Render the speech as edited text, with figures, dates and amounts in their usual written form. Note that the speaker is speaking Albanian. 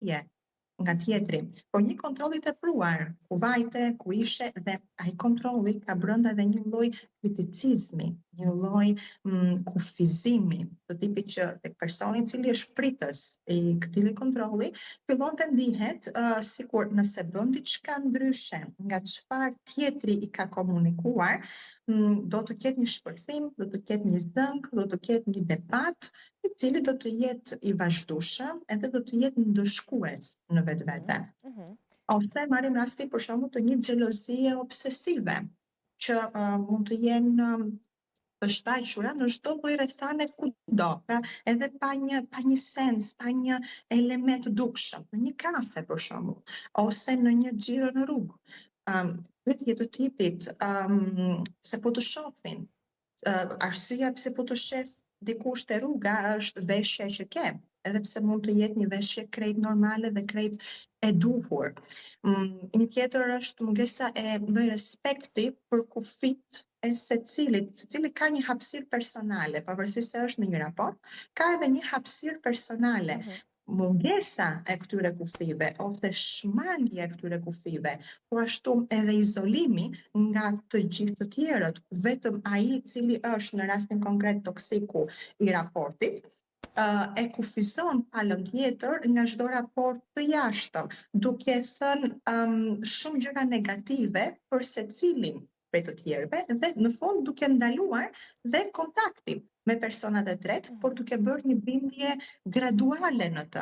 bindje nga tjetri, por një kontroll i tepruar, ku vajte, ku ishe dhe ai kontrolli ka brenda edhe një lloj kriticizmi, një lloj kufizimi, të tipit që tek personi i cili është pritës i këtij kontrolli, fillon të ndihet sikur nëse bën diçka ndryshe nga çfarë tjetri i ka komunikuar, do të ketë një shpërthim, do të ketë një zënk, do të ketë një debat, i cili do të jetë i vazhdueshëm edhe do të jetë ndëshkues në vetvete. Ose marrim rastin për shembull të një xhelozie obsesive, që mund të jenë të shfaqura në çdo lloj rrethane kudo, pra edhe pa një sens, pa një element dukshëm, në një kafe për shembull, ose në një xhiro në rrugë. Pyetje të tipit se po të shohin, arsyeja pse po të shef dikush te rruga është veshja që ke, edhe pse mund të jetë një veshje krejt normale dhe krejt e duhur. Një tjetër është mungesa e lloj respekti për kufit e secilit ka një hapësirë personale, pavarësisht se është në një raport, ka edhe një hapësirë personale. Mungesa e këtyre kufive ose shmangja e këtyre kufive, po ashtu edhe izolimi nga të gjithë të tjerët, vetëm ai i cili është në rastin konkret toksiku i raportit, e kufizon palën tjetër nga çdo raport të jashtëm, duke thënë shumë gjëra negative për secilin prej të tjerëve dhe në fund duke ndaluar dhe kontaktin me personat e tretë, por duke bërë një bindje graduale në të.